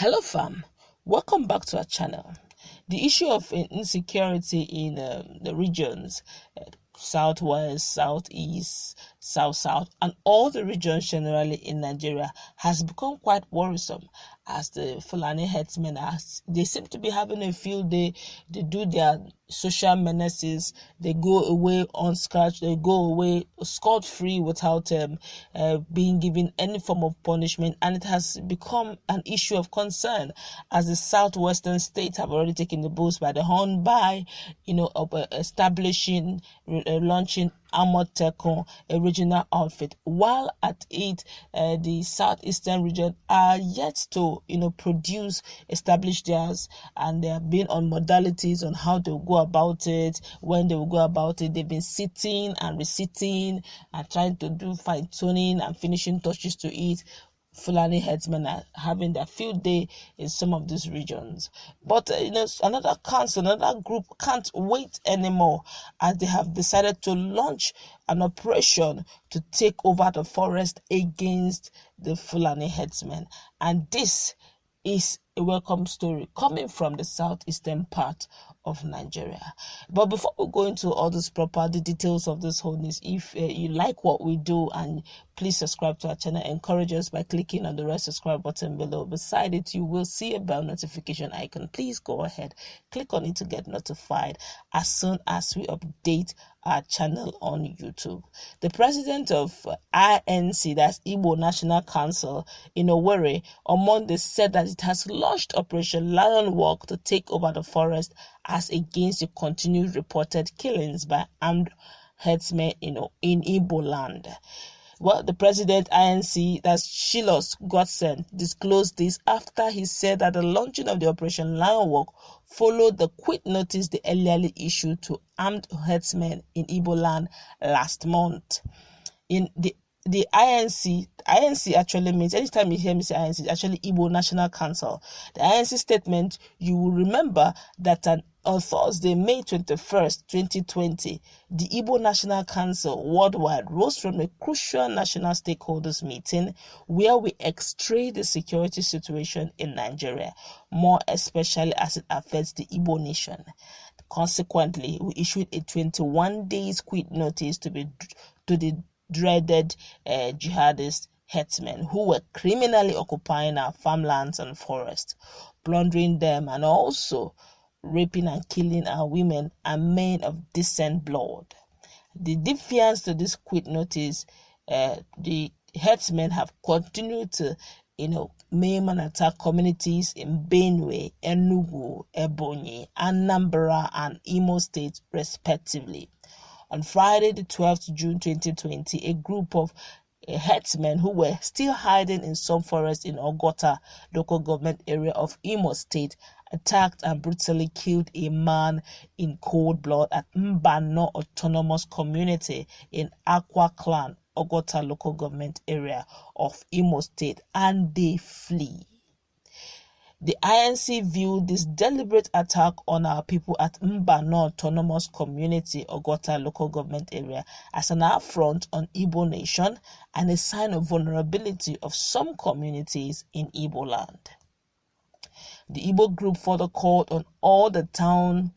Hello fam, welcome back to our channel. The issue of insecurity in the regions, southwest, southeast, south, and all the regions generally in Nigeria has become quite worrisome, as the Fulani Herdsmen they seem to be having a field day. They do their social menaces, they go away unscratched, they go away scot-free without being given any form of punishment, and it has become an issue of concern, as the southwestern states have already taken the bulls by the horn by establishing, launching Amotekun, a regional outfit, while at it the southeastern region are yet to establish theirs, and they have been on modalities on how to go about it, when they will go about it. They've been sitting and resitting and trying to do fine-tuning and finishing touches to it. Fulani Herdsmen are having their field day in some of these regions. But another group can't wait anymore, as they have decided to launch an operation to take over the forest against the Fulani Herdsmen. And this is a welcome story coming from the southeastern part of Nigeria. But before we go into all this the details of this whole news, if you like what we do, and please subscribe to our channel, encourage us by clicking on the red subscribe button below. Beside it, you will see a bell notification icon. Please go ahead, click on it to get notified as soon as we update our channel on YouTube. The president of INC, that's Igbo National Council in Owerri, on Monday said that it has launched Operation Lion Walk to take over the forest as against the continued reported killings by armed herdsmen in Igboland. Well, the president INC, that's Shilos Godson, disclosed this after he said that the launching of the Operation Lion Walk followed the quit notice the earlier issued to armed herdsmen in Igboland last month. In the INC actually means, anytime you hear me say INC, it's actually Igbo National Council. The INC statement, you will remember that on Thursday, May 21st, 2020, the Igbo National Council worldwide rose from a crucial national stakeholders meeting where we x-rayed the security situation in Nigeria, more especially as it affects the Igbo nation. Consequently, we issued a 21 days quit notice to the dreaded jihadist herdsmen who were criminally occupying our farmlands and forests, plundering them, and also raping and killing our women and men of decent blood. The defiance to this quit notice, the herdsmen have continued to maim and attack communities in Benue, Enugu, Ebonyi, Anambra, and Imo states respectively. On Friday, the 12th June 2020, a group of herdsmen who were still hiding in some forest in Ogota local government area of Imo State attacked and brutally killed a man in cold blood at Mbano Autonomous Community in Akwa Clan, Ogota local government area of Imo State, and they flee. The INC viewed this deliberate attack on our people at Mbano Autonomous Community, Ogota local government area, as an affront on Igbo nation and a sign of vulnerability of some communities in Igboland. The Igbo group further called on all the town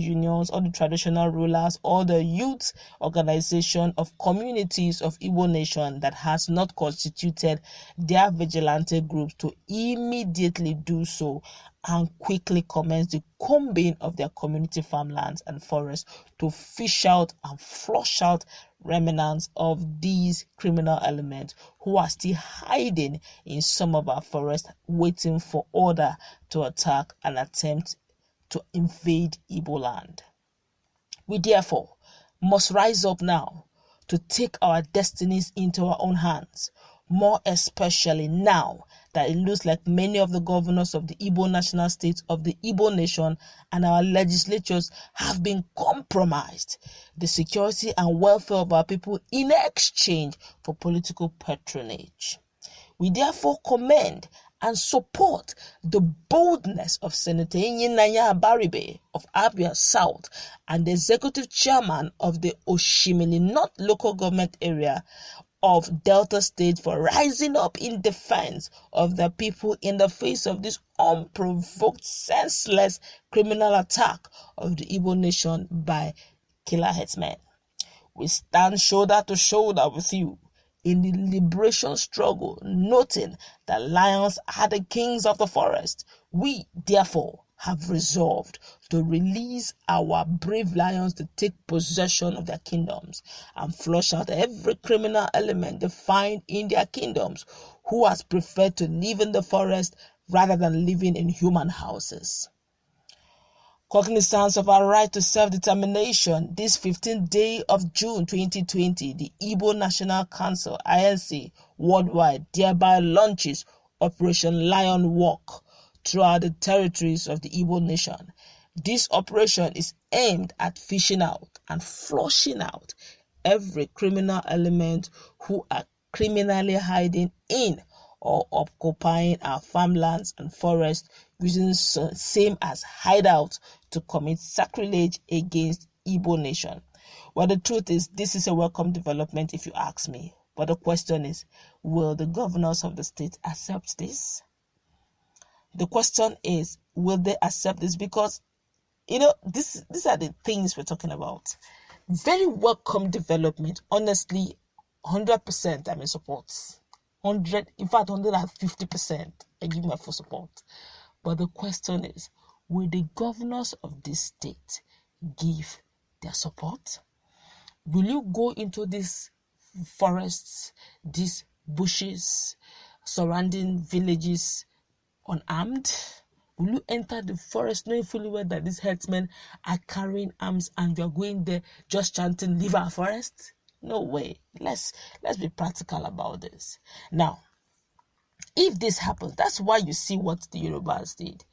unions, all the traditional rulers, all the youth organization of communities of Igbo nation that has not constituted their vigilante groups to immediately do so and quickly commence the combing of their community farmlands and forests to fish out and flush out remnants of these criminal elements who are still hiding in some of our forests, waiting for order to attack and attempt to invade Igboland. We therefore must rise up now to take our destinies into our own hands, more especially now that it looks like many of the governors of the Igbo national states of the Igbo nation and our legislatures have been compromised, the security and welfare of our people in exchange for political patronage. We therefore commend and support the boldness of Senator Nanya Baribe of Abia South and the executive chairman of the Oshimili North local government area of Delta State for rising up in defense of the people in the face of this unprovoked, senseless criminal attack of the Igbo nation by killer herdsmen. We stand shoulder to shoulder with you in the liberation struggle, noting that lions are the kings of the forest. We, therefore, have resolved to release our brave lions to take possession of their kingdoms and flush out every criminal element they find in their kingdoms who has preferred to live in the forest rather than living in human houses. Cognizance of our right to self-determination, this 15th day of June 2020, the Igbo National Council, INC, worldwide, thereby launches Operation Lion Walk throughout the territories of the Igbo nation. This operation is aimed at fishing out and flushing out every criminal element who are criminally hiding in or occupying our farmlands and forests, using same as hideouts to commit sacrilege against Igbo nation. Well, the truth is, this is a welcome development if you ask me. But the question is, will the governors of the state accept this? The question is, will they accept this? Because, these are the things we're talking about. Very welcome development. Honestly, 100% I'm in support. 150%, I give my full support. But the question is, will the governors of this state give their support? Will you go into these forests, these bushes, surrounding villages unarmed? Will you enter the forest knowing fully well that these herdsmen are carrying arms and you're going there just chanting, "Leave our forest"? No way. Let's be practical about this. Now, if this happens, that's why you see what the Yorubas did.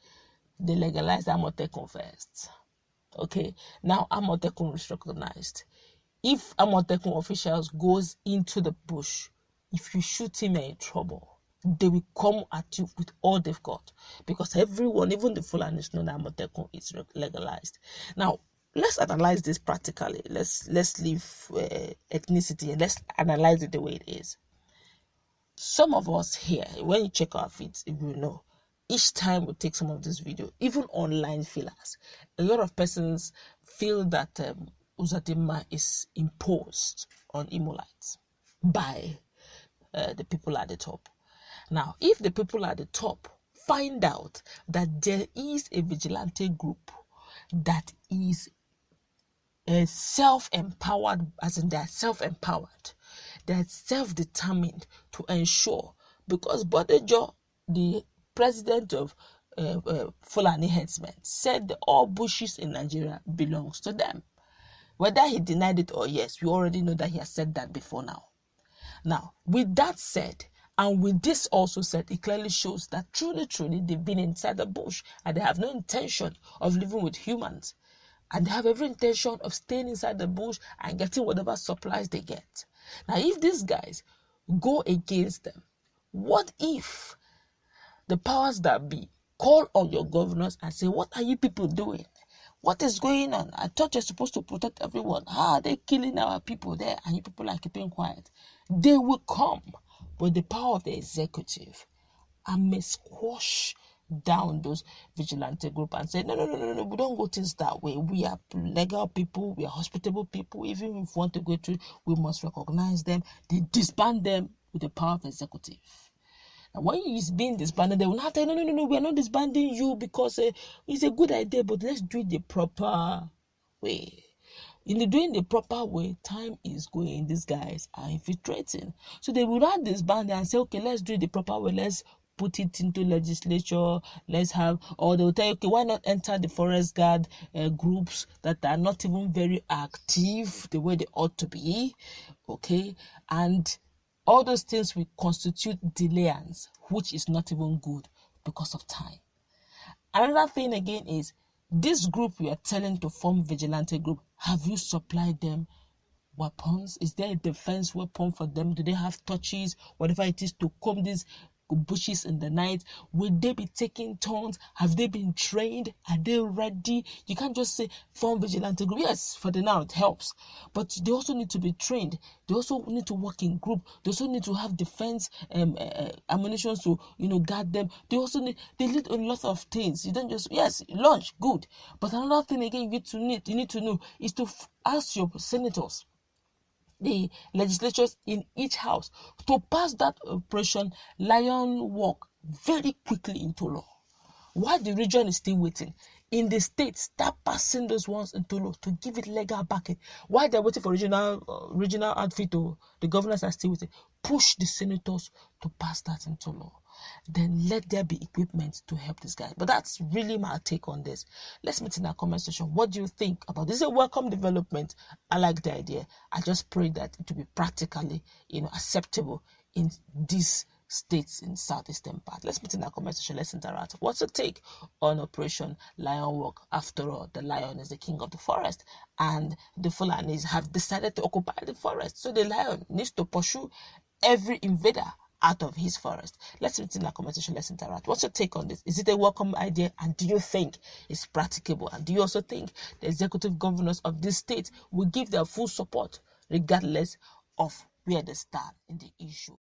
They legalized Amotekun first. Okay, now Amotekun is recognized. If Amotekun officials goes into the bush, if you shoot him, you're in trouble. They will come at you with all they've got, because everyone, even the Fulanis, know that Amotekun is legalized. Now, let's analyze this practically. Let's leave ethnicity and let's analyze it the way it is. Some of us here, when you check our feeds, if you know, each time we take some of this video, even online fillers, a lot of persons feel that Uzadima is imposed on Imolites by the people at the top. Now, if the people at the top find out that there is a vigilante group that is self-empowered, as in they're self-empowered, they're self-determined to ensure, because Bodejo, the president of Fulani Herdsmen, said that all bushes in Nigeria belongs to them. Whether he denied it or yes, we already know that he has said that before now. Now, with that said, and with this also said, it clearly shows that truly they've been inside the bush and they have no intention of living with humans. And they have every intention of staying inside the bush and getting whatever supplies they get. Now, if these guys go against them, what if the powers that be call on your governors and say, "What are you people doing? What is going on? I thought you're supposed to protect everyone. They're killing our people there and you people are keeping quiet." They will come with the power of the executive and may squash down those vigilante group and say, no, we don't go things that way. We are legal people, we are hospitable people. Even if we want to go through, we must recognize them. They disband them with the power of the executive. And when he's being disbanded, they will not say, no, we are not disbanding you because it's a good idea, but let's do it the proper way. In doing the proper way, time is going. These guys are infiltrating. So they will not disband and say, okay, let's do it the proper way. Let's put it into legislature. Let's have, or they'll tell you, okay, why not enter the forest guard groups that are not even very active the way they ought to be, okay? And all those things will constitute delayance, which is not even good because of time. Another thing again is, this group we are telling to form vigilante group, have you supplied them weapons? Is there a defense weapon for them? Do they have torches, whatever it is, to comb these bushes in the night? Will they be taking turns? Have they been trained? Are they ready? You can't just say form vigilante group. Yes, for the now it helps, but they also need to be trained. They also need to work in group. They also need to have defense ammunition to guard them. They need a lot of things. You don't just launch good, but another thing again you need to know is to ask your senators, the legislatures in each house, to pass that Operation Lion Walk very quickly into law. While the region is still waiting, in the states, start passing those ones into law to give it legal backing. While they're waiting for regional outfit, the governors are still waiting. Push the senators to pass that into law. Then let there be equipment to help this guy. But that's really my take on this. Let's meet in our comment section. What do you think about this? Is a welcome development. I like the idea. I just pray that it will be practically, acceptable in this states in southeastern part. Let's meet in our comment section. Let's interact. What's your take on Operation Lion Walk? After all, the lion is the king of the forest, and the Fulanis have decided to occupy the forest. So the lion needs to pursue every invader out of his forest. Let's meet in our comment section. Let's interact. What's your take on this? Is it a welcome idea, and do you think it's practicable? And do you also think the executive governors of this state will give their full support regardless of where they stand in the issue?